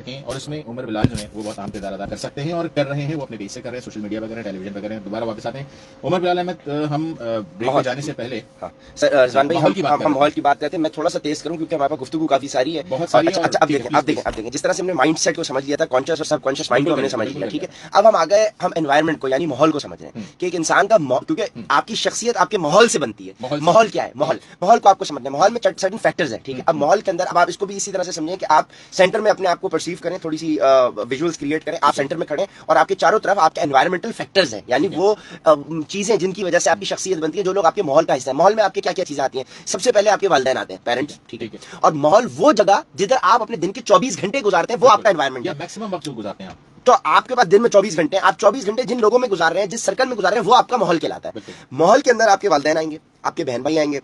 हैं और इसमें उमर बिलाल जो है वो बहुत अहम किरदार अदा कर सकते हैं और कर रहे हैं। वो अपने पेज से कर रहे हैं, सोशल मीडिया पे कर रहे हैं, टेलीविजन पे कर रहे हैं। दोबारा वापस आते हैं उमर बिलाल अहमद। हम ब्रेक पे जाने से पहले हाँ सर, रिजवान भाई, माहौल की बात हम माहौल की बात करते हैं। मैं थोड़ा सा तेज करूं क्योंकि हमारे पास गुफ्तगू काफी सारी है। बहुत सारी अच्छा, अब देखें जिस तरह से हमने माइंड सेट को समझ लिया था, कॉन्शियस और सब कॉन्शियस माइंड को हमने समझ लिया, ठीक है। अब हम आ गए, हम एनवायरमेंट को यानी माहौल को समझ रहे हैं कि एक इंसान का क्योंकि आपकी शख्सियत आपके माहौल से बनती है। माहौल क्या है? माहौल को आपको समझना है। माहौल में सर्टेन फैक्टर्स हैं, ठीक है। अब माहौल के अंदर अब आप इसको भी इसी तरह से समझें कि आप सेंटर में अपने आप को परसीव करें, थोड़ी सी विजुअल्स क्रिएट करें, आप सेंटर में खड़े और आपके चारों तरफ आपके एनवायरमेंटल फैक्टर्स हैं, यानी वो चीजें जिनकी वजह से आपकी शख्सियत बनती है, जो लोग आपके माहौल का हिस्सा है। माहौल में आपके क्या क्या चीजें आती हैं? सबसे पहले आपके वालिदैन आते हैं, पेरेंट्स, ठीक है। और माहौल वो जगह जिधर आप अपने दिन के 24 घंटे गुजारते हैं, वो आपका एनवायरमेंट है। मैक्सिमम वक्त जो गुजारते हैं आप, तो आपके पास दिन में 24 घंटे, आप 24 घंटे जिन लोगों में गुजार रहे हैं, जिस सर्कल में गुजार रहे हैं, वो आपका माहौल कहलाता है। माहौल के अंदर आपके वालिदैन आएंगे, आपके बहन भाई आएंगे,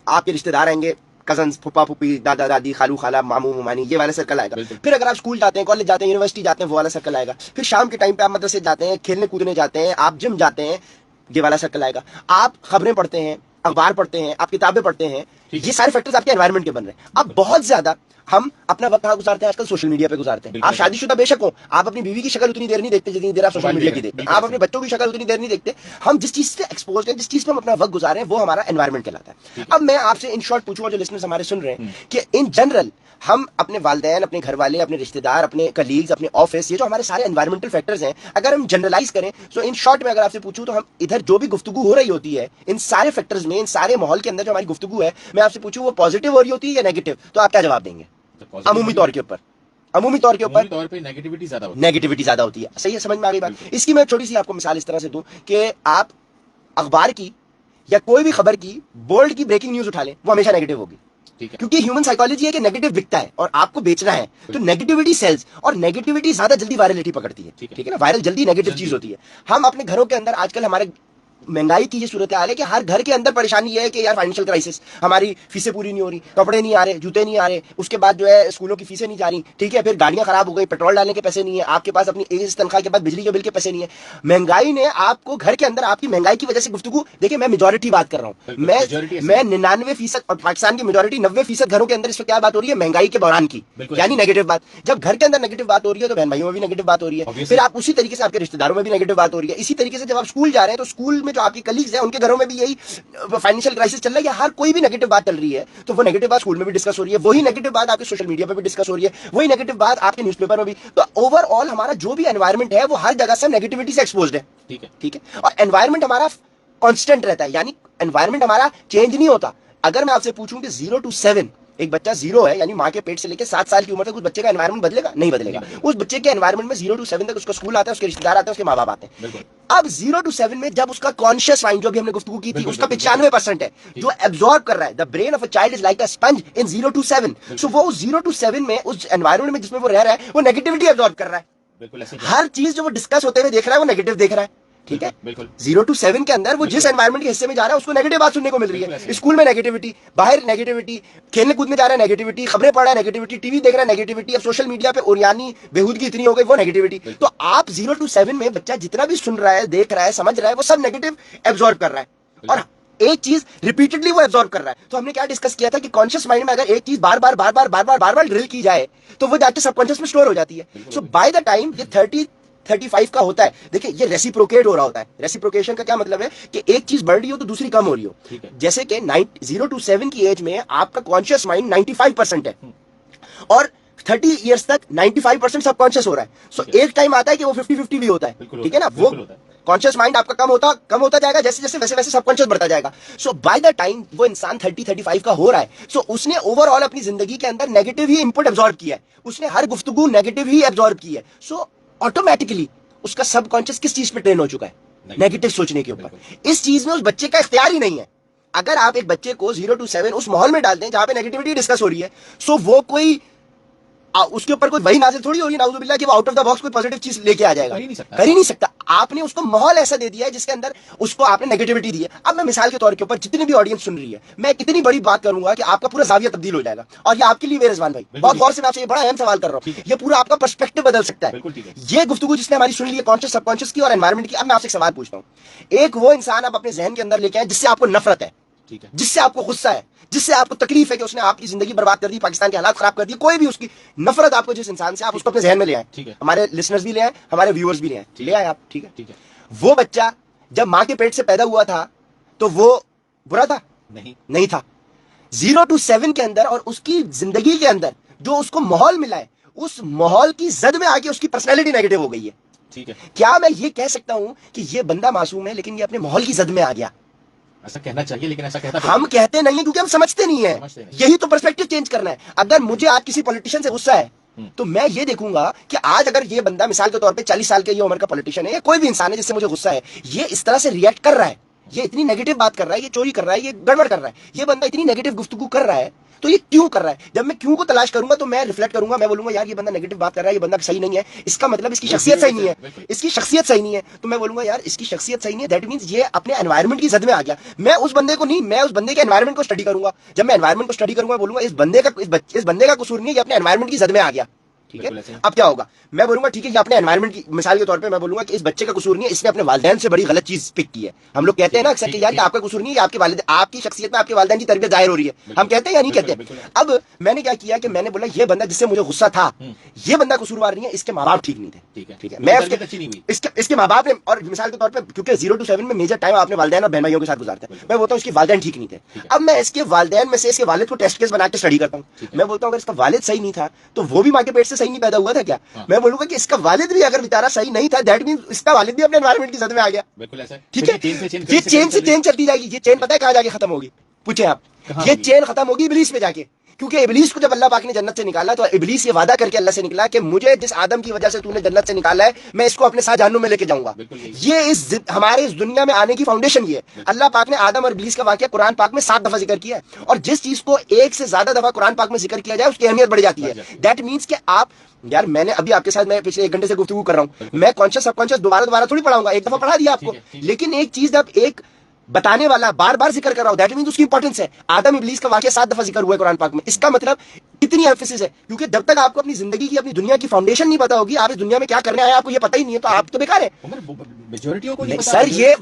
आपके रिश्तेदार आएंगे, कजन्स, फूफा फूफी, दादा दादी, खालू खाला, मामू मामानी, ये वाला सर्कल आएगा। फिर अगर आप स्कूल जाते हैं, कॉलेज जाते हैं, यूनिवर्सिटी जाते हैं, वो वाला सर्कल आएगा। फिर शाम के टाइम पे आप मदरसे जाते हैं, खेलने कूदने जाते हैं, आप जिम जाते हैं, ये वाला सर्कल आएगा। आप खबरें पढ़ते हैं, अखबार पढ़ते हैं, आप किताबें पढ़ते हैं, ये सारे फैक्टर्स आपके एनवायरमेंट के बन रहे हैं। अब बहुत ज्यादा हम अपना वक्त कहाँ गुजारते हैं आजकल? सोशल मीडिया पे गुजारते हैं। आप शादीशुदा बेशक हो, आप अपनी बीवी की शक्ल उतनी देर नहीं देखते जितनी देर आप सोशल मीडिया की देखते हैं। आप अपने बच्चों की शक्ल उतनी देर नहीं देखते। हम जिस चीज से एक्सपोज हैं, जिस चीज पे हम अपना वक्त गुजारे हैं, वो हमारा एनवायरमेंट कहलाता है। अब मैं आपसे इन शॉर्ट पूछूंगा, जो लिसनर्स हमारे सुन रहे हैं, कि इन जनरल हम अपने वालिदैन, अपने घर वाले, अपने रिश्तेदार, अपने कलीग्स, अपने ऑफिस, ये जो हमारे सारे एनवायरमेंटल फैक्टर्स हैं, अगर हम जनरलाइज करें तो इन शॉर्ट में अगर आपसे पूछूं तो हम इधर जो भी गुफ्तगू हो रही होती है, इन सारे फैक्टर्स में, इन सारे माहौल के अंदर जो हमारी गुफ्तगू है, मैं आपसे पूछूं वो पॉजिटिव हो रही होती है या नेगेटिव, तो आप क्या जवाब देंगे? अमूमी तौर के ऊपर नेगेटिविटी ज्यादा होती है। सही है, समझ में आ गई बात। इसकी मैं छोटी सी आपको मिसाल इस तरह से दूं कि आप अखबार की या कोई भी खबर की बोल्ड की ब्रेकिंग न्यूज उठा लें, वो हमेशा नेगेटिव होगी, क्योंकि ह्यूमन साइकोलॉजी है कि नेगेटिव बिकता है और आपको बेचना है, तो नेगेटिविटी सेल्स, और नेगेटिविटी ज्यादा जल्दी वायरलिटी पकड़ती है, ठीक है ना। वायरल जल्दी नेगेटिव चीज होती है। हम अपने घरों के अंदर आजकल हमारे महंगाई की ये सूरत हाल है कि हर घर के अंदर परेशानी ये है कि यार फाइनेंशियल क्राइसिस, हमारी फीसें पूरी नहीं हो रही, कपड़े नहीं आ रहे, जूते नहीं आ रहे, उसके बाद जो है स्कूलों की फीसें नहीं जा रही, ठीक है। फिर गाड़ियां खराब हो गई, पेट्रोल डालने के पैसे नहीं है, आपके पास अपनी इस तनख्वाह के बाद बिजली के बिल के पैसे नहीं है। महंगाई ने आपको घर के अंदर, आपकी महंगाई की वजह से गुफ्तगू, देखिए मैं मेजोरिटी बात कर रहा हूँ, मैं 99% और पाकिस्तान की मेजोरिटी 90% घरों के अंदर इस वक्त क्या बात हो रही है? महंगाई के बहरान की, यानी नेगेटिव बात। जब घर के अंदर नेगेटिव बात हो रही है तो बहन भाइयों में भी नेगेटिव बात हो रही है, फिर आप उसी तरीके से आपके रिश्तेदारों में भी नेगेटिव बात हो रही है। इसी तरीके से जब आप स्कूल जा रहे हैं तो स्कूल में जो आपके कलीग्स हैं उनके घरों में भी यही फाइनेंशियल क्राइसिस चल रहा है, या हर कोई भी नेगेटिव बात चल रही है, तो वो नेगेटिव बात स्कूल में भी डिस्कस हो रही है, वही नेगेटिव बात आपके सोशल मीडिया पे भी डिस्कस हो रही है, वही नेगेटिव बात आपके न्यूज़पेपर में भी। तो ओवरऑल हमारा जो भी एनवायरमेंट है वो हर जगह से नेगेटिविटी से एक्सपोज्ड है, ठीक है। और एनवायरमेंट हमारा कांस्टेंट रहता है, यानी एनवायरमेंट हमारा चेंज नहीं होता। अगर मैं आपसे पूछूं कि 0 to 7 एक बच्चा 0 है, यानी मां के पेट से लेकर 7 साल की उम्र तक उस बच्चे का एनवायरमेंट बदलेगा? नहीं बदलेगा। उस बच्चे के एनवायरमेंट में 0 to 7 तक उसका स्कूल आता है, उसके रिश्तेदार आते हैं, उसके माँ बाप आते हैं। अब 0 to 7 में जब उसका कॉन्शियस माइंड, जो भी हमने गुफ्तगू की थी, उसका 95% है जो एब्जॉर्ब कर रहा है। The brain of a child is like a sponge in 0 to 7। सो वो 0 to 7 में उस एनवायरमेंट में जिसमें वो रह रहा है, वो नेगेटिविटी एब्जॉर्ब कर रहा है। हर चीज जो वो डिस्कस होते हुए देख रहा है वो नेगेटिव देख रहा है, ठीक है। 0 to 7 के अंदर वो जिस एनवायरमेंट के हिस्से में जा रहा है उसको नेगेटिव बात सुनने को मिल रही है। स्कूल में नेगेटिविटी, बाहर नेगेटिविटी, खेलने कूदने जा रहा है नेगेटिविटी, खबरें पढ़ रहा है नेगेटिविटी, टीवी देख रहा है नेगेटिविटी, अब सोशल मीडिया पे ओरियानी बेहूदगी इतनी हो गई, वो नेगेटिविटी। तो आप 0 to 7 में बच्चा जितना भी सुन रहा है, देख रहा है, समझ रहा है, वो सब नेगेटिव एब्जॉर्ब कर रहा है और एक चीज रिपीटेडली वो एब्जॉर्ब कर रहा है। तो हमने क्या डिस्कस किया था कि कॉन्शियस माइंड में अगर एक चीज बार बार ड्रिल की जाए तो वो जाके सबकॉन्शियस में स्टोर हो जाती है। सो बाय द टाइम ये 35 का होता है, देखिए ये रेसिप्रोकेट हो रहा होता है। रेसिप्रोकेशन का क्या मतलब है कि एक चीज बढ़ रही हो तो दूसरी कम हो रही हो। जैसे कि 0 to 7 की एज में आपका कॉन्शियस माइंड 95% है और 30 इयर्स तक 95% सबकॉन्शियस हो रहा है। सो एक टाइम आता है कि वो 50-50 भी होता है, ठीक है ना। वो कॉन्शियस माइंड आपका कम होता जाएगा, जैसे जैसे वैसे सबकॉन्शियस बढ़ता जाएगा। सो बाय द टाइम वो इंसान 30-35 का हो रहा है, सो उसने ओवरऑल अपनी जिंदगी के अंदर नेगेटिव ही इनपुट एब्जॉर्ब किया है, उसने हर गुफ्तगू नेगेटिव ही एब्जॉर्ब की है। सो ऑटोमेटिकली उसका सबकॉन्शियस किस चीज पे ट्रेन हो चुका है? नेगेटिव सोचने के ऊपर। इस चीज में उस बच्चे का इख्तियार ही नहीं है। अगर आप एक बच्चे को 0 to 7 उस माहौल में डाल दें जहां पे नेगेटिविटी डिस्कस हो रही है, सो वो कोई उसके ऊपर कोई वही नाजिल थोड़ी हो रही है नाउजुबिल्लाह कि वो आउट ऑफ द बॉक्स कोई पॉजिटिव चीज लेके आ जाएगा, कर ही नहीं सकता। आपने उसको माहौल ऐसा दे दिया है जिसके अंदर उसको आपने नेगेटिविटी दी है। अब मैं मिसाल के तौर के ऊपर जितनी भी ऑडियंस सुन रही है, मैं कितनी बड़ी बात करूंगा कि आपका पूरा जाविया तब्दील हो जाएगा। और ये आपके लिए रिजवान भाई बहुत गौर से मैं आपसे बड़ा अहम सवाल कर रहा हूं, ये पूरा आपका पर्सपेक्टिव बदल सकता है। ये गुफ्तगू जिसने हमारी सुन ली है कॉन्शियस सबकॉन्शियस की और एनवायरमेंट की। अब मैं आपसे सवाल पूछता हूं, एक वो इंसान आप अपने जहन के अंदर लेके आए जिससे आपको नफरत है, ठीक है, जिससे आपको गुस्सा है, जिससे आपको तकलीफ है कि उसने आपकी जिंदगी बर्बाद कर दी, पाकिस्तान के हालात खराब कर दिए, कोई भी उसकी नफरत आपको जिस इंसान से, आप उसको अपने जहन में ले आए। ठीक है, हमारे लिसनर्स भी ले आए, हमारे व्यूअर्स भी ले आए, ले आए आप, ठीक है। ठीक है, वो बच्चा जब मां के पेट से पैदा हुआ था तो वो बुरा था? नहीं, नहीं था। 0 to 7 के अंदर और उसकी जिंदगी के अंदर जो उसको माहौल मिला है, उस माहौल की जद में आके उसकी पर्सनैलिटी नेगेटिव हो गई है। ठीक है। क्या मैं ये कह सकता हूं कि ये बंदा मासूम है लेकिन ये अपने माहौल की जद में आ गया? ऐसा कहना चाहिए, लेकिन ऐसा कहता हम कहते नहीं है क्योंकि हम समझते नहीं है। समझते नहीं। यही तो पर्सपेक्टिव चेंज करना है। अगर मुझे आज किसी पॉलिटिशियन से गुस्सा है तो मैं ये देखूंगा कि आज अगर ये बंदा मिसाल के तौर पे 40 साल के ये उम्र का पॉलिटिशियन है या कोई भी इंसान है जिससे मुझे गुस्सा है, ये इस तरह से रिएक्ट कर रहा है, ये इतनी नेगेटिव बात कर रहा है, ये चोरी कर रहा है, ये गड़बड़ कर रहा है, ये बंदा इतनी नेगेटिव गुफ्तगू कर रहा है, तो ये क्यों कर रहा है? जब मैं क्यों को तलाश करूंगा तो मैं रिफ्लेक्ट करूंगा, मैं बोलूंगा यार ये बंदा नेगेटिव बात कर रहा है, ये बंदा सही नहीं है, इसका मतलब इसकी शख्सियत सही नहीं है, इसकी शख्सियत सही नहीं है। तो मैं बोलूंगा यार इसकी शख्सियत सही नहीं है, दैट मींस ये अपने एनवायरनमेंट की जद में आ गया। मैं उस बंदे को नहीं, मैं उस बंदे के एनवायरनमेंट को स्टडी करूंगा। जब मैं एनवायरनमेंट को स्टडी करूंगा बोलूंगा इस बंदे का कसूर नहीं है, ये अपने एनवायरनमेंट की जद में आ गया। ठीक है, अब क्या होगा? मैं बोलूंगा ठीक है ये अपने एनवायरनमेंट की, मिसाल के तौर पे मैं बोलूंगा कि इस बच्चे का कसूर नहीं है, इसने अपने वालिदैन से बड़ी गलत चीज पिक की है। हम लोग कहते हैं ना अक्सर कि यार आपका कसूर नहीं है, आपके वालिद, आपकी शख्सियत में आपके वालिदैन की तरबियत जाहिर हो रही है। हम कहते हैं या नहीं कहते? अब मैंने क्या किया कि मैंने बोला ये बंदा जिससे मुझे गुस्सा था, ये बंदा कसूरवार नहीं है, इसके माँ बाप ठीक नहीं थे। ठीक है, मैं इसके माँ बाप ने, और मिसाल के तौर पर क्योंकि 0 to 7 में मेजर टाइम आपने वालिदैन और बहन भाइयों के साथ गुजारते हैं, मैं बोलता हूँ इसके वालिदैन ठीक नहीं थे। अब मैं इसके वालिदैन में से इसके वालिद को टेस्ट केस बना के स्टडी करता हूँ। मैं बोलता हूँ अगर इसका वालिद सही नहीं था तो वो भी माँ के पेट से सही नहीं पैदा हुआ था क्या? मैं बोलूंगा कि इसका वालिद भी अगर बेचारा सही नहीं था, दैट मींस इसका वालिद भी अपने एनवायरनमेंट की जद में आ गया। बिल्कुल ऐसा। ठीक है, ये चेन से चेन चलती जाएगी। ये चेन पता है कहां जाके खत्म होगी? पूछे आप। ये चेन खत्म होगी इब्लीस में जाके, क्योंकि इब्लीस को जब अल्लाह पाक ने जन्नत से निकाला तो इब्लीस ये वादा करके अल्लाह से निकला कि मुझे जिस आदम की वजह से तूने जन्नत से निकाला है मैं इसको अपने साथ जहन्नुम में लेके जाऊंगा। ये हमारे इस दुनिया में आने की फाउंडेशन ये है। अल्लाह पाक ने आदम और इब्लीस का वाकया कुरान पाक में 7 दफा जिक्र किया है, और जिस चीज को 1 से ज्यादा दफा कुरान पाक में जिक्र किया जाए उसकी अहमियत बढ़ जाती है। दैट मीन्स कि आप, यार मैंने अभी आपके साथ, मैं पिछले 1 घंटे से गुफ्तगू कर रहा हूं, मैं कॉन्शियस सबकॉन्शियस दोबारा थोड़ी पढ़ाऊंगा, एक दफा पढ़ा दिया आपको, लेकिन एक चीज जब एक बताने वाला बार बार जिक्र कर रहा हूं, दैट मींस उसकी इंपॉर्टेंस है। आदम इब्लीस का वाकया 7 दफा जिक्र हुआ है कुरान पाक में। इसका मतलब कितनी एम्फेसिस है, क्योंकि जब तक आपको अपनी जिंदगी की, अपनी दुनिया की फाउंडेशन नहीं पता होगी, आप इस दुनिया में क्या करने आए आपको ये पता ही नहीं है, तो आप तो बेकार है। मेजॉरिटी को नहीं सर ये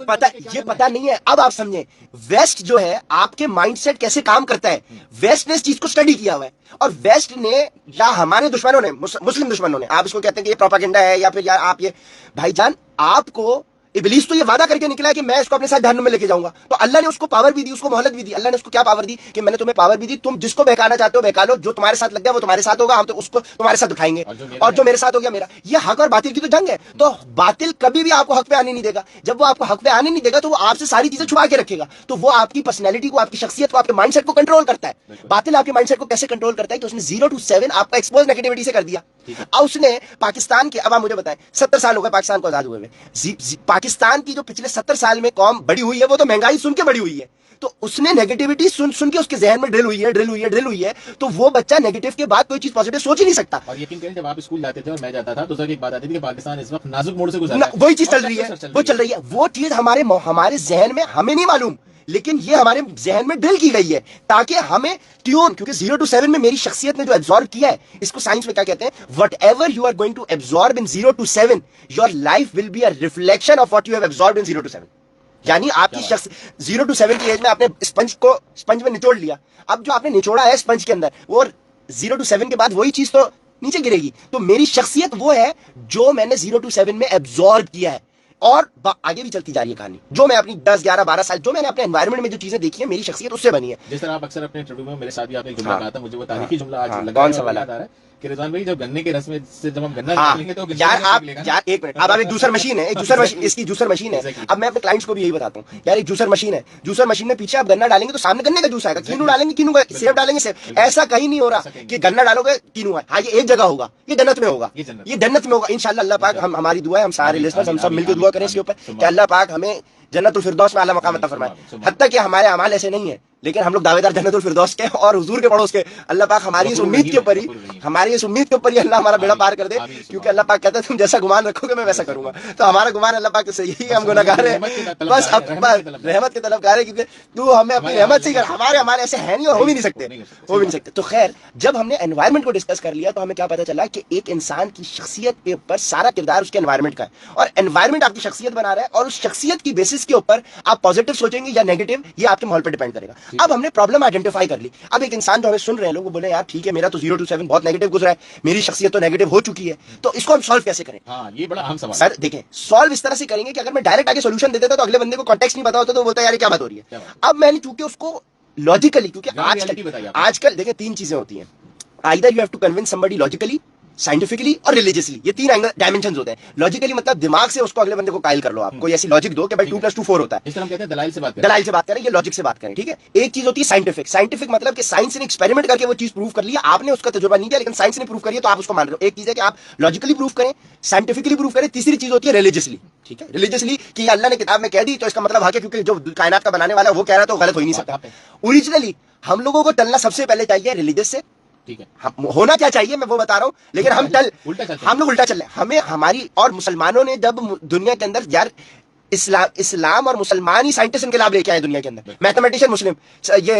पता नहीं है। अब आप समझे वेस्ट जो है आपके माइंडसेट कैसे काम करता है, वेस्ट ने इस चीज को स्टडी किया हुआ है, और वेस्ट ने या हमारे दुश्मनों ने, मुस्लिम दुश्मनों ने, आप इसको कहते हैं कि ये प्रोपेगेंडा है या फिर यार आप ये, भाईजान आपको इब्लीस तो ये वादा करके निकला है कि मैं इसको अपने साथ जहन्नुम में लेके जाऊंगा, तो अल्लाह ने उसको पावर भी दी, उसको मोहलत भी दी। अल्लाह ने उसको क्या पावर दी कि मैंने तुम्हें पावर भी दी, तुम जिसको बहकाना चाहते हो बहका लो, जो तुम्हारे साथ लग गया वो तुम्हारे साथ होगा, हम तो उसको तुम्हारे साथ उठाएंगे, और जो मेरे साथ हो गया मेरा। ये हक और बातिल की तो जंग है, तो बातिल कभी भी आपको हक पे आने नहीं देगा। जब वो आपको हक पे आने नहीं देगा तो वो आपसे सारी चीजें छुपा के रखेगा, तो वो आपकी पर्सनैलिटी को, आपकी शख्सियत को, आपके माइंडसेट को कंट्रोल करता है। बातिल आपके माइंडसेट को कैसे कंट्रोल करता है कि उसने 0 to 7 आपका एक्सपोज नेगेटिविटी से कर दिया। अब उसने पाकिस्तान के, अब आप मुझे बताएं 70 साल हो गए पाकिस्तान को आजाद हुए हुए, पाकिस्तान की जो पिछले 70 साल में कौम बड़ी हुई है वो तो महंगाई सुन के बड़ी हुई है, तो उसने नेगेटिविटी सुन सुन के उसके जहन में ड्रिल हुई है, तो वो बच्चा नेगेटिव के बाद कोई चीज पॉजिटिव सोच ही नहीं सकता। और यकीन करें जब आप स्कूल जाते थे और मैं जाता था तो सर एक बात आती थी कि पाकिस्तान इस वक्त नाजुक मोड़ से गुजर रहा है, वही चीज चल रही है, वो चल रही है। वो चीज हमारे जहन में हमें नहीं मालूम, लेकिन ये हमारे जहन में ड्रिल की गई है ताकि हमें ट्यून, क्योंकि 0 to 7 में मेरी शख्सियत ने जो एब्जॉर्ब किया है, इसको साइंस में क्या कहते हैं, whatever you are going to absorb in 0 to 7 your life will be a reflection of what you have absorbed in 0 to 7। यानी आपकी शख्स 0 to 7 की एज में आपने स्पंज में निचोड़ लिया, अब जो आपने निचोड़ा है स्पंज के अंदर, वो 0 to 7 के बाद वही चीज तो नीचे गिरेगी। तो मेरी शख्सियत वो है जो मैंने 0 to 7 में एब्जॉर्ब किया है, और आगे भी चलती जा रही है कहानी, जो मैं अपनी 10, 11, 12 साल जो मैंने अपने एनवायरनमेंट में जो चीजें देखी है, मेरी शख्सियत उससे बनी है। जिस तरह आप अक्सर अपने इंटरव्यू में मेरे साथ भी आपने एक जुमला कहा था, मुझे वो तारीखी जुमला आज लगा कौन सा वाला याद आ रहा है कि रिजवान भाई जब गन्ने के रस में से जब हम गन्ना निकालेंगे तो यार एक मिनट, अब आप एक जूसर मशीन है, इसकी जूसर मशीन है। अब मैं अपने क्लाइंट्स को भी यही बताता हूँ, यार एक जूसर मशीन है, जूसर मशीन में पीछे आप गन्ना डालेंगे तो सामने गन्ने का जूस आएगा, कीनू डालेंगे कीनू का, सेब डालेंगे सेब। ऐसा कहीं नहीं हो रहा कि गन्ना डालोगे कीनू है। हाँ ये एक जगह होगा, ये जन्नत में होगा, ये जन्नत में होगा इंशाल्लाह। अल्लाह पाक, हम, हमारी दुआ है, हम सारे लिसनर्स हम सब मिलकर दुआ करें इसके ऊपर कि अल्लाह पाक हमें जन्नतुल फिरदौस में आला मकाम अता फरमाए। हत्ता कि हमारे अमाल ऐसे नहीं है, लेकिन हम लोग दावेदार जन्नतुल फिरदौस के और हुजूर के पड़ोस के। अल्लाह पाक हमारी इस उम्मीद के ऊपर ही अल्लाह हमारा बेड़ा पार कर दे, क्योंकि अल्लाह पाक कहता है तुम जैसा गुमान रखोगे मैं वैसा करूंगा। तो हमारा गुमान अल्लाह पाक से यही है, हम गुनाहगार हैं, बस रहमत के तलबगार है, क्योंकि तू हमें अपनी रहमत से ही कर, हमारे ऐसे है नहीं और हो भी नहीं सकते। तो खैर, जब हमने एनवायरमेंट को डिस्कस कर लिया तो हमें क्या पता चला कि एक इंसान की शख्सियत के ऊपर सारा किरदार उसके एनवायरमेंट का है, और एनवायरमेंट आपकी शख्सियत बना रहा है, और उस शख्सियत की बेसिस के ऊपर आप पॉजिटिव सोचेंगे या नेगेटिव, ये आपके माहौल पर डिपेंड करेगा। अब हमने प्रॉब्लम आइडेंटिफाई कर ली। अब एक इंसान जो हमें सुन रहे हैं लोग, वो बोले यार ठीक है, मेरा तो 0 to 7 बहुत नेगेटिव गुजरा है, मेरी शख्सियत तो नेगेटिव हो चुकी है, तो इसको हम सॉल्व कैसे करें? हाँ, ये बड़ा अहम सवाल। सर देखें, सॉल्व इस तरह से करेंगे कि अगर मैं डायरेक्ट आगे सोल्यूशन दे देता तो अगले बंदे को कॉन्टेक्स्ट नहीं पता होता, तो बोलता है यार क्या बात हो रही है। अब मैंने चूंकि उसको लॉजिकली, क्योंकि आजकल देखिए 3 चीजें होती हैं, either you have to convince somebody logically, scientifically और रिलीजियसली। ये 3 डायमेंशंस होते हैं। लॉजिकली मतलब दिमाग से उसको अगले बंदे को कायल कर लो, आप कोई ऐसी लॉजिक दो कि भाई 2 + 2 4 होता है, इस तरह हम कहते हैं दलाइल से बात करें, ये लॉजिक से बात करें, ठीक है। एक चीज होती है साइंटिफिक मतलब कि साइंस ने एक्सपेरिमेंट करके वो चीज प्रूव कर लिया, आपने उसका तजुर्बा नहीं किया लेकिन साइंस ने प्रूव करी है तो आप उसको मान रहे हो। एक चीज है कि आप लॉजिकली प्रूव करें, साइंटिफिकली प्रूव करें। तीसरी चीज होती है रिलीजियसली, ठीक है। रिलीजियसली कि अल्लाह ने किताब में कह दी तो इसका मतलब है, क्योंकि जो कायनात का बनाने वाला है वो कह रहा है तो गलत हो ही नहीं सकता। ओरिजिनली हम लोगों को चलना सबसे पहले चाहिए रिलीजियस से, ठीक है। हम होना क्या चाहिए मैं वो बता रहा हूं, लेकिन हम लोग उल्टा चल रहे हैं। हमें हमारी और मुसलमानों ने जब दुनिया के अंदर यार इस्लाम और मुसलमान ही साइंटिस्ट इनकलाब लेके आए दुनिया के अंदर, मैथमेटिशियन मुस्लिम, ये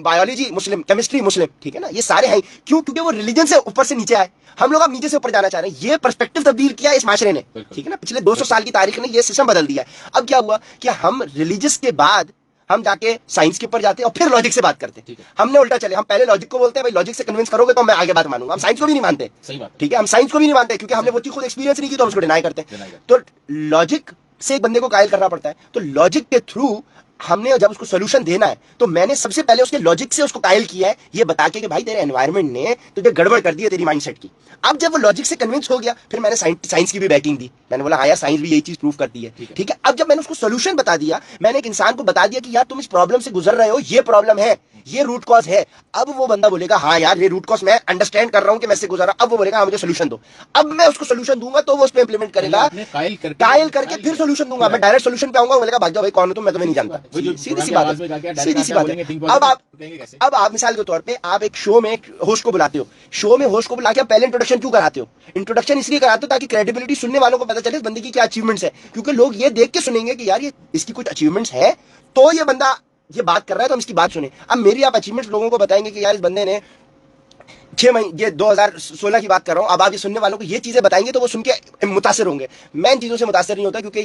बायोलॉजी मुस्लिम, केमिस्ट्री मुस्लिम, ठीक है ना, ये सारे हैं। क्यों? क्योंकि वो रिलीजन से ऊपर से नीचे आए, हम लोग अब नीचे से ऊपर जाना चाह रहे हैं। ये पर्सपेक्टिव तब्दील किया इस माशरे ने, ठीक है ना, पिछले 200 साल की तारीख ने ये सिस्टम बदल दिया है। अब क्या हुआ कि हम रिलीजियस के बाद हम जाके साइंस के ऊपर जाते हैं और फिर लॉजिक से बात करते हैं। हमने उल्टा चले, हम पहले लॉजिक को बोलते हैं भाई लॉजिक से कन्विंस करोगे तो मैं आगे बात मानूंगा। हम साइंस को भी नहीं मानते, सही बात, ठीक है, हम साइंस को भी नहीं मानते क्योंकि हमने वो चीज खुद एक्सपीरियंस नहीं की तो हम उसको डिनाई करते हैं। तो लॉजिक से एक बंदे को कायल करना पड़ता है, तो लॉजिक के थ्रू हमने जब उसको सोल्यूशन देना है तो मैंने सबसे पहले उसके लॉजिक से उसको कायल किया है, ये बता के कि भाई तेरे एनवायरनमेंट ने तुझे गड़बड़ कर दी है तेरी माइंडसेट की। अब जब वो लॉजिक से कन्विंस हो गया फिर मैंने साइंस की भी बैकिंग दी, मैंने बोला हाँ यार साइंस भी यही चीज प्रूव करती है, ठीक है। अब जब मैंने उसको सोल्यूशन बता दिया, मैंने एक इंसान को बता दिया कि यार तुम इस प्रॉब्लम से गुजर रहे हो, ये प्रॉब्लम है, ये रूट कॉज है। अब वो बंदा बोलेगा हाँ यार ये रूट कॉज मैं अंडरस्टैंड कर रहा हूं कि मैं इससे गुजर रहा हूं। अब वो बोलेगा हाँ मुझे सोल्यूशन दो। अब मैं उसको सोल्यूशन दूंगा तो वो उस पर इंप्लीमेंट करेगा, कायल करके फिर सोल्यूशन दूंगा। मैं डायरेक्ट सोल्यूशन पे आऊंगा, बोलेगा भाग जाओ भाई कौन हो तुम, मैं तुम्हें नहीं जानता। सीधी सी बात है। अब आप मिसाल के तौर पे आप एक शो में होस्ट को बुलाते हो, शो में होस्ट को बुला के आप पहले इंट्रोडक्शन क्यों कराते हो? इंट्रोडक्शन इसलिए कराते हो ताकि क्रेडिबिलिटी सुनने वालों को पता चले इस बंदे की क्या अचीवमेंट्स है, क्योंकि लोग ये देख के सुनेंगे कि यार ये इसकी कुछ अचीवमेंट्स है तो ये बंदा ये बात कर रहा है तो हम इसकी बात सुने। अब मेरी आप अचीवमेंट्स लोगों को बताएंगे कि यार इस बंदे ने 6 महीने, ये 2016 की बात कर रहा हूं, अब आप ये सुनने वालों को ये चीजें बताएंगे तो वो सुन के मुतासिर होंगे। मैं इन चीजों से मुतासिर नहीं होता क्योंकि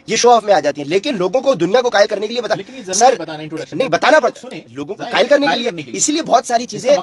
ये शो ऑफ में आ जाती है, लेकिन लोगों को दुनिया को कायल करने के लिए सर नहीं बताना पड़ता लोगों को कायल करने के लिए, इसलिए बहुत सारी चीजें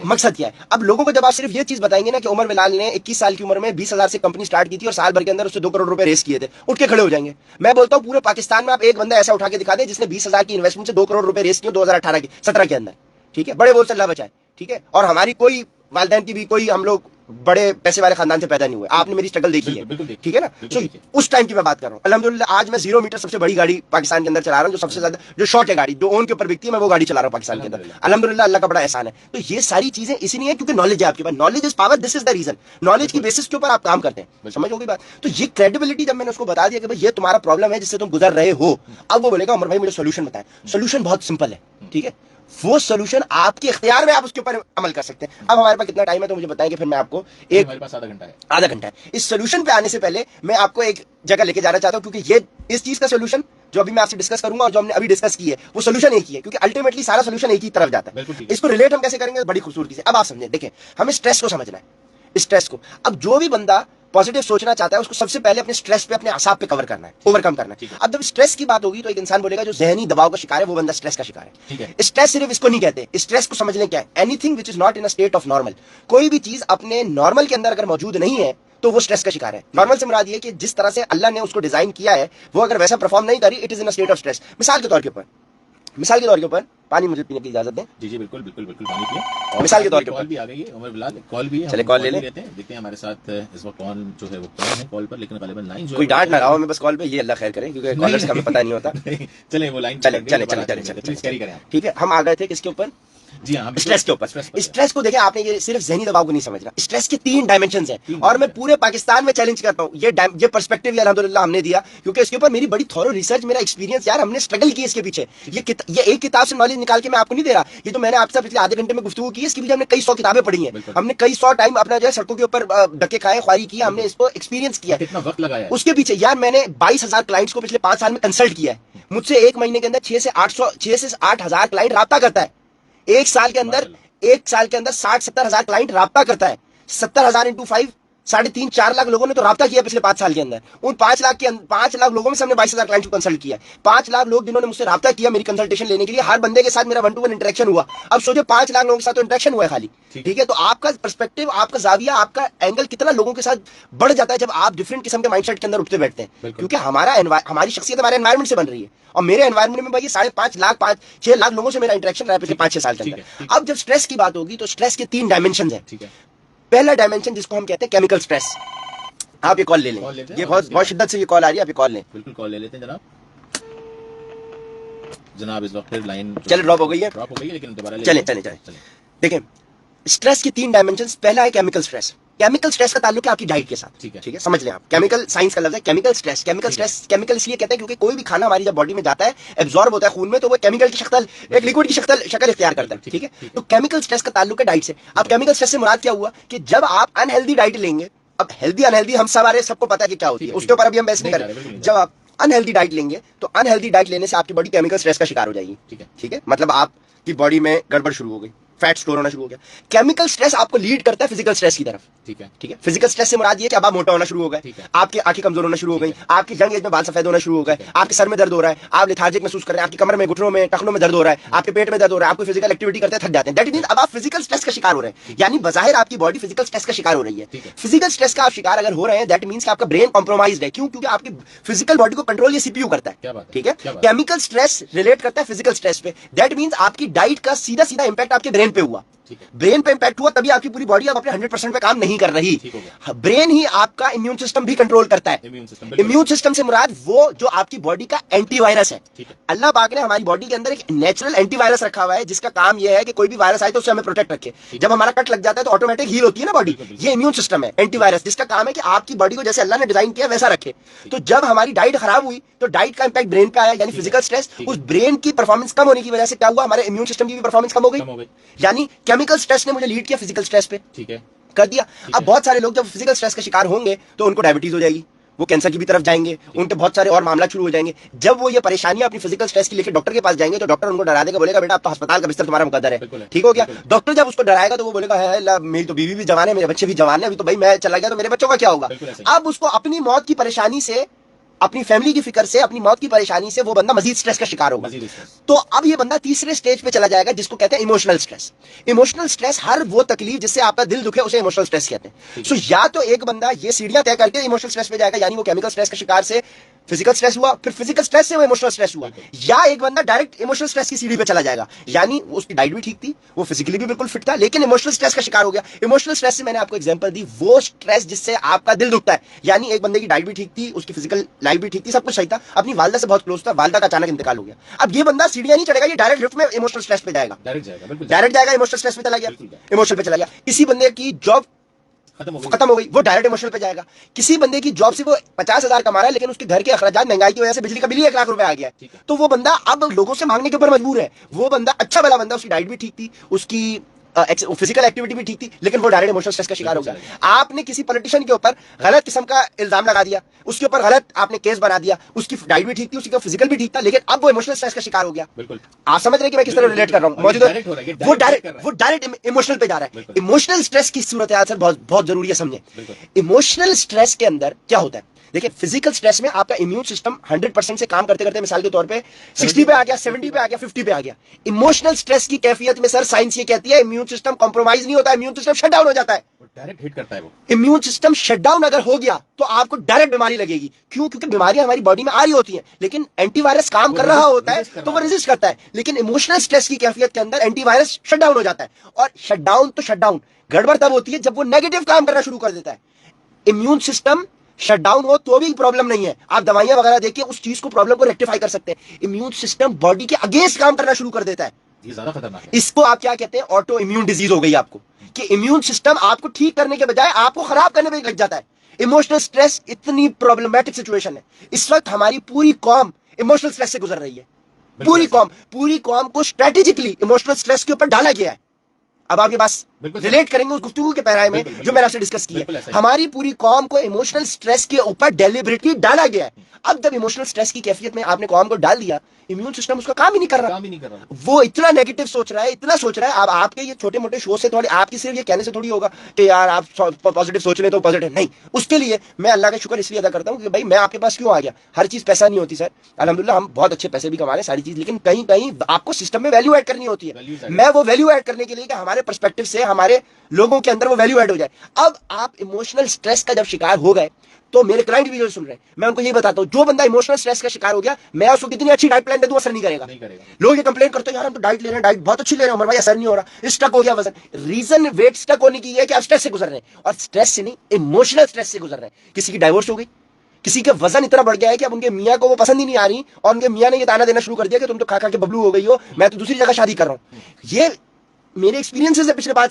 मकसद क्या है। अब लोगों को जब आप सिर्फ ये चीज बताएंगे ना कि उमर बिलाल ने 21 साल की उम्र में 20,000 से कंपनी स्टार्ट की थी और साल भर के अंदर उससे 2 करोड़ रुपए रेस किए थे, उठ के खड़े हो जाएंगे। मैं बोलता हूँ पूरे पाकिस्तान में आप एक बंदा ऐसा उठा के दिखा दे जिसने 20,000 की इन्वेस्टमेंट से 2 करोड़ रुपए रेस किए 2017 के अंदर, ठीक है। बड़े बोल से अल्लाह बचाए, ठीक है। और हमारी कोई वालिदैन की भी कोई, हम लोग बड़े पैसे वाले खानदान से पैदा नहीं हुए, आपने मेरी स्ट्रगल देखी है, ठीक है ना। तो उस टाइम की मैं बात कर रहा हूँ। अल्हम्दुलिल्लाह आज मैं 0 मीटर सबसे बड़ी गाड़ी पाकिस्तान के अंदर चला रहा हूँ, जो सबसे ज्यादा जो शॉर्ट है गाड़ी, जो ओन के ऊपर बिकती है, मैं वो गाड़ी चला रहा हूँ पाकिस्तान के अंदर। अल्हम्दुलिल्लाह अल्लाह का बड़ा एहसान है। तो ये सारी चीजें इसलिए क्योंकि नॉलेज है आपके पास, knowledge is power, this is the reason. Knowledge की बेसिस के ऊपर आप काम करते हैं, समझ हो गई बात। तो ये क्रेडिबिलिटी जब मैंने उसको बता दिया कि भाई ये तुम्हारा प्रॉब्लम है जिससे तुम गुजर रहे हो, अब वो बोलेगा उमर भाई मुझे सोल्यूशन बताएं। सोल्यूशन बहुत सिंपल है, ठीक है, वो सोल्यूशन आपके इख्तियार में, आप उसके ऊपर अमल कर सकते हैं। अब हमारे पास कितना टाइम है तो मुझे बताएंगे, फिर मैं आपको हमारे पास आधा घंटा है। इस सोल्यूशन पे आने से पहले मैं आपको एक जगह लेके जाना चाहता हूं, क्योंकि ये इस चीज का सोल्यूशन जो अभी मैं आपसे डिस्कस करूंगा और जो हमने अभी डिस्कस की है वो सोल्यूशन एक ही है, क्योंकि अल्टीमेटली सारा सोल्यूशन एक ही तरफ जाता है। इसको रिलेट हम कैसे करेंगे बड़ी खूबसूरती से। अब आप समझें, देखें, हमें स्ट्रेस को समझना है, स्ट्रेस को। अब जो भी बंदा पॉजिटिव सोचना चाहता है उसको सबसे पहले अपने स्ट्रेस पे, अपने असाब पे कवर करना है, ओवरकम करना है। अब जब स्ट्रेस की बात होगी तो एक इंसान बोलेगा जो जहनी दबाव का शिकार है वो बंदा स्ट्रेस का शिकार है। स्ट्रेस सिर्फ इसको नहीं कहते, स्ट्रेस को समझ लें क्या है, anything which is not in a state of normal. कोई भी चीज अपने नॉर्मल के अंदर अगर मौजूद नहीं है तो वो स्ट्रेस का शिकार है। नॉर्मल से मुराद ये कि जिस तरह से अल्लाह ने उसको डिजाइन किया है वो अगर वैसा परफॉर्म नहीं करी, it is in a state of stress. मिसाल के तौर के ऊपर पानी मुझे पीने की इजाजत दें। जी बिल्कुल पानी पिए। मिसाल के तौर पे कॉल भी आ गई है, उमर बिलाल कॉल भी है, चले कॉल ले लें। देखते हैं हमारे साथ इस वक्त कौन जो है वो कौन है कॉल पर, लेकिन गालिबन लाइन जो कोई डांट ना रहा हो मैं बस कॉल पे, ये अल्लाह खैर करे क्योंकि कॉलर्स का हमें पता नहीं होता। चले वो लाइन चले कैरी करें, ठीक है। हम आ गए थे किसके ऊपर, जी हाँ, स्ट्रेस के ऊपर। स्ट्रेस को देखें आपने, ये सिर्फ जहनी दबाव को नहीं समझना, स्ट्रेस के 3 डायमेंशन हैं और मैं पूरे पाकिस्तान में चैलेंज करता हूं ये पर्सपेक्टिव अल्हम्दुलिल्लाह हमने दिया, क्योंकि इसके ऊपर मेरी बड़ी थॉरो रिसर्च, मेरा एक्सपीरियंस यार, हमने स्ट्रगल की इसके पीछे। ये एक किताब से नॉलेज निकाल के मैं आपको नहीं दे रहा, ये तो मैंने आपसे पिछले आधे घंटे में गुफ्तगू की, इसके पीछे हमने कई 100 किताबें पढ़ी हैं, हमने कई 100 टाइम अपना जो है सड़कों के ऊपर धक्के खाए, ख्वारी की, हमने इसको एक्सपीरियंस किया। कितना वक्त लगाया उसके पीछे यार मैंने 22,000 क्लाइंट्स को पिछले 5 साल में कंसल्ट किया है। मुझसे एक महीने के अंदर 6 से 8,000 क्लाइंट राब्ता करता है। एक साल के अंदर 60-70 हजार क्लाइंट राब्ता करता है। 70,000 इंटू 5 3.5-4 लाख लोगों ने तो राब्ता किया पिछले 5 साल के अंदर। उन 5 लाख लोगों में से हमने 22,000 क्लाइंट को कंसल्ट किया। 5 लाख लोग जिन्होंने मुझसे राब्ता किया मेरी कंसल्टेशन लेने के लिए, हर बंदे के साथ मेरा 1-to-1 इंटरेक्शन हुआ। अब सोचो 5 लाख लोगों के साथ तो इंटरेक्शन हुआ है खाली, ठीक है। तो आपका पर्सपेक्टिव, आपका जाविया, आपका एंगल कितना लोगों के साथ बढ़ जाता है जब आप डिफरेंट किस्म के माइंडसेट के अंदर उठते बैठते हैं, क्योंकि हमारी शख्सियत हमारे एनवायरमेंट से बन रही है। और मेरे एनवायरमेंट में भाई 5.5 लाख 5-6 लाख लोगों से मेरा इंटरेक्शन रहा है पिछले 5-6 साल के अंदर। अब जब स्ट्रेस की बात होगी तो स्ट्रेस के 3 डायमेंशन है। पहला डायमेंशन जिसको हम कहते हैं केमिकल स्ट्रेस। आप ये कॉल ले लें, ये बहुत शिद्दत से ये कॉल आ रही है, आप ये कॉल लें। बिल्कुल कॉल ले लेते हैं जनाब इस वक्त लाइन चले ड्रॉप हो गई है, लेकिन दोबारा चले देखें स्ट्रेस की 3 डायमेंशंस। पहला है केमिकल स्ट्रेस। केमिकल स्ट्रेस का ताल्लुक है आपकी डाइट के साथ, ठीक है, समझ लें आप। केमिकल साइंस का लफ्ज है केमिकल स्ट्रेस। केमिकल इसलिए कहते हैं क्योंकि कोई भी खाना हमारी जब बॉडी में जाता है, एब्जॉर्ब होता है खून में, तो वो केमिकल की शक्ल, एक लिक्विड की शक्ल इख्तियार करता है, ठीक है। तो केमिकल स्ट्रेस का ताल्लुक है डाइट से। अब केमिकल स्ट्रेस से मुराद क्या हुआ कि जब आप अनहेल्दी डाइट लेंगे, अब हेल्दी अनहेल्दी हम सबको पता है कि क्या होती है, उसके ऊपर अभी हम बहस नहीं करें। जब आप अनहेल्दी डाइट लेंगे तो अनहेल्दी डाइट लेने से आपकी बॉडी केमिकल स्ट्रेस का शिकार हो जाएगी, ठीक है। मतलब आपकी बॉडी में गड़बड़ शुरू हो गई, फैट स्टोर होना शुरू हो गया। केमिकल स्ट्रेस आपको लीड करता है फिजिकल स्ट्रेस की तरफ, ठीक है। फिजिकल स्ट्रेस से मुराद ये कि अब आप मोटा होना शुरू हो गए, आपकी आंखें कमजोर होना शुरू हो गई, आपकी यंग एज में बाल सफेद होना शुरू हो गए, आपके सर में दर्द हो रहा है, आप लेथार्जिक महसूस कर रहे हैं, आपकी कमर में, घुटनों में, टखनों में दर्द हो रहा है, आपके पेट में दर्द हो रहा है, आपको फिजिकल एक्टिविटी करते थक जाते हैं। दैट मींस अब आप फिजिकल स्ट्रेस का शिकार हो रहे हैं, यानी बजाहिर आपकी बॉडी फिजिकल स्ट्रेस का शिकार हो रही है। फिजिकल स्ट्रेस का आप शिकार अगर हो रहे हैं, दैट मींस कि आपका ब्रेन कॉम्प्रोमाइज्ड है। क्यों? क्योंकि आपकी फिजिकल बॉडी को कंट्रोल ये सीपीयू करता है, ठीक है। केमिकल स्ट्रेस रिलेट करता है फिजिकल स्ट्रेस पे। दैट मींस आपकी डाइट का सीधा सीधा इंपैक्ट आपके ब्रेन पे हुआ, ब्रेन पे इंपैक्ट हुआ, तभी आपकी पूरी बॉडी अब अपने 100% पे काम नहीं कर रही। ब्रेन ही आपका इम्यून सिस्टम भी कंट्रोल करता है। इम्यून सिस्टम से मुराद वो जो आपकी बॉडी का एंटीवायरस है। अल्लाह पाक ने हमारी बॉडी के अंदर एक नेचुरल एंटीवायरस रखा हुआ है जिसका काम यह है कि कोई भी वायरस आए तो उससे हमें प्रोटेक्ट रखे। जब हमारा कट लग जाता है तो ऑटोमेटिक हील होती है ना बॉडी। ये इम्यून सिस्टम है, एंटीवायरस, जिसका काम है कि आपकी बॉडी को जैसे अल्लाह ने डिजाइन किया वैसा रखे। तो जब हमारी डाइट खराब हुई तो डाइट का इंपैक्ट ब्रेन पे आया, यानी फिजिकल स्ट्रेस। उस ब्रेन की परफॉर्मेंस कम होने की वजह से क्या हुआ, हमारे इम्यून सिस्टम की भी परफॉर्मेंस कम हो गई। यानी केमिकल स्ट्रेस ने मुझे लीड किया फिजिकल स्ट्रेस पे, ठीक है, कर दिया। अब बहुत सारे लोग जब फिजिकल स्ट्रेस का शिकार होंगे तो उनको डायबिटीज हो जाएगी, वो कैंसर की भी तरफ जाएंगे, उनके बहुत सारे और मामला शुरू हो जाएंगे। जब वो ये परेशानियां अपनी फिजिकल स्ट्रेस की लेकर डॉक्टर के पास जाएंगे तो डॉक्टर उनको डरा देगा, बोलेगा बेटा अब तो अस्पताल का बिस्तर तुम्हारा मुकद्दर है, ठीक हो गया। डॉक्टर जब उसको डराएगा तो वो बोलेगा है मेरी तो बीवी भी जवान है, मेरे बच्चे भी जवान है, अभी तो भाई मैं चला गया तो मेरे बच्चों का क्या होगा। अब उसको अपनी मौत की परेशानी से, अपनी फैमिली की फिक्र से, अपनी मौत की परेशानी से वो बंदा मजीद स्ट्रेस का शिकार होगा। तो अब ये बंदा तीसरे स्टेज पे चला जाएगा जिसको कहते हैं इमोशनल स्ट्रेस। इमोशनल स्ट्रेस, हर वो तकलीफ जिससे आपका दिल दुखे उसे इमोशनल स्ट्रेस कहते हैं। सो या तो एक बंदा ये सीढ़ियां तय करके इमोशनल स्ट्रेस पे जाएगा, यानी वो केमिकल स्ट्रेस का शिकार से फिजिकल स्ट्रेस हुआ, फिर फिजिकल स्ट्रेस से वो इमोशनल स्ट्रेस हुआ, या एक बंदा डायरेक्ट इमोशनल स्ट्रेस की सीढ़ी पे चला जाएगा, यानी उसकी डाइट भी ठीक थी, वो फिजिकली भी बिल्कुल फिट था, लेकिन इमोशनल स्ट्रेस का शिकार हो गया। इमोशनल स्ट्रेस से मैंने आपको एग्जांपल दी, वो स्ट्रेस जिससे आपका दिल दुखता है, यानी एक बंदे की डाइट भी ठीक थी, उसकी फिजिकल लाइफ भी ठीक थी, सब कुछ सही था, अपनी वालदा से बहुत क्लोज था, वालदा का अचानक इंतकाल हो गया। अब ये बंदा सीढ़ियां नहीं चढ़ेगा, ये डायरेक्ट लिफ्ट में इमोशनल स्ट्रेस पे जाएगा, डायरेक्ट जाएगा इमोशनल स्ट्रेस पे चला गया, इमोशनल पे चला गया। किसी बंदे की जॉब खत्म हो गई, वो डायरेक्ट इमोशनल पे जाएगा। किसी बंदे की जॉब से वो 50,000 कमा रहा है, लेकिन उसके घर के अखराजात, महंगाई की वजह से बिजली का बिल ही 1 लाख रुपए आ गया, तो वो बंदा अब लोगों से मांगने के ऊपर मजबूर है। वो बंदा अच्छा भला बंदा, उसकी डाइट भी ठीक थी, उसकी फिजिकल एक्टिविटी भी ठीक थी, लेकिन वो डायरेक्ट इमोशनल स्ट्रेस का शिकार हो गया। आपने किसी पॉलिटिशियन के ऊपर गलत किस्म का इल्जाम लगा दिया, उसके ऊपर गलत आपने केस बना दिया, उसकी डाइट भी ठीक थी, उसका फिजिकल भी ठीक था, लेकिन अब वो इमोशनल स्ट्रेस का शिकार हो गया। बिल्कुल, आप समझ रहे हैं कि मैं किस तरह रिलेट कर रहा हूं। मौजूद वो डायरेक्ट इमोशनल पे जा रहा है। इमोशनल स्ट्रेस की सूरत हाल सर बहुत जरूरी है समझे। इमोशनल स्ट्रेस के अंदर क्या होता है, देखिए फिजिकल स्ट्रेस में आपका इम्यून सिस्टम 100% से काम करते करते मिसाल के तौर पे 60 पे आ गया, 70 पे आ गया, 50 पे आ गया। इमोशनल स्ट्रेस की कैफियत में सर साइंस ये कहती है इम्यून सिस्टम कॉम्प्रोमाइज नहीं होता, इम्यून सिस्टम शट डाउन हो जाता है, डायरेक्ट हिट करता है वो। इम्यून सिस्टम शट डाउन अगर हो गया तो आपको डायरेक्ट बीमारी लगेगी। क्यों? क्योंकि बीमारियां हमारी बॉडी में आ रही होती हैं, लेकिन एंटीवायरस काम कर रहा होता है तो वो रेजिस्ट करता है। लेकिन इमोशनल स्ट्रेस की कैफियत के अंदर एंटीवायरस शट डाउन हो जाता है, और शट डाउन तो शट डाउन, गड़बड़ तब होती है जब वो नेगेटिव काम करना शुरू कर देता है। इम्यून सिस्टम शट डाउन हो तो भी प्रॉब्लम नहीं है, आप दवाइयां वगैरह देखिए उस चीज को, प्रॉब्लम को रेक्टिफाई कर सकते हैं। इम्यून सिस्टम बॉडी के अगेंस्ट काम करना शुरू कर देता है, ये ज्यादा खतरनाक है। इसको आप क्या कहते हैं, ऑटो इम्यून डिजीज हो गई आपको, कि इम्यून सिस्टम आपको ठीक करने के बजाय आपको खराब करने में लग जाता है। इमोशनल स्ट्रेस इतनी प्रॉब्लमेटिक सिचुएशन है, इस वक्त हमारी पूरी कौम इमोशनल स्ट्रेस से गुजर रही है। पूरी कौम को स्ट्रेटेजिकली इमोशनल स्ट्रेस के ऊपर डाला गया है। अब आपके पास रिलेट करेंगे उस गुफ्तगू के पैराए में जो मैंने आपसे डिस्कस की है। हमारी पूरी कौम को इमोशनल स्ट्रेस के ऊपर डेलिबरेटली डाला गया है। अब जब इमोशनल स्ट्रेस की कैफियत में आपने कौम को डाल दिया, इम्यून सिस्टम उसका काम ही नहीं कर रहा। वो इतना नेगेटिव सोच रहा है, इतना सोच रहा है। अब आपके ये छोटे मोटे शो से थोड़ी, आपकी सिर्फ ये कहने से थोड़ी होगा कि यार आप पॉजिटिव सोच रहे तो पॉजिटिव नहीं। उसके लिए मैं अल्लाह का शुक्र इसलिए अदा करता हूँ कि भाई मैं आपके पास क्यों आ गया। हर चीज पैसा नहीं होती सर, अल्हम्दुलिल्लाह हम बहुत अच्छे पैसे भी कमा रहे हैं, सारी चीज, लेकिन कहीं कहीं आपको सिस्टम में वैल्यू ऐड करनी होती है। मैं वो वैल्यू ऐड करने के लिए कि हमारे पर्सपेक्टिव से हमारे लोगों के अंदर वो वैल्यू ऐड हो जाए। अब आप इमोशनल स्ट्रेस का जब शिकार हो गए, तो मेरे क्लाइंट भी जो सुन रहे हैं, मैं उनको यही बताता हूं, जो बंदा इमोशनल स्ट्रेस का शिकार हो गया, मैं उसको कितनी अच्छी डाइट प्लान दे दूं, असर नहीं करेगा। लोग ये कंप्लेंट करते हैं यार हम तो डाइट ले रहे हैं, डाइट बहुत अच्छी ले रहे हैं उमर भाई, असर नहीं हो रहा, स्टक हो गया वजन। रीजन वेट स्टक होने की है कि आप स्ट्रेस से गुजर रहे हैं, और स्ट्रेस से नहीं, इमोशनल स्ट्रेस से गुजर रहे हैं। किसी की डाइवोर्स हो गई, किसी के वजन इतना बढ़ गया है कि अब उनके मियाँ को वो पसंद ही नहीं आ रही, और उनके मियाँ ने ये ताना देना शुरू कर दिया कि तुम तो खा खा के बबलू हो गई हो, मैं तो दूसरी जगह शादी कर रहा हूं। ये मेरे एक्सपीरियंसेस है पिछले 5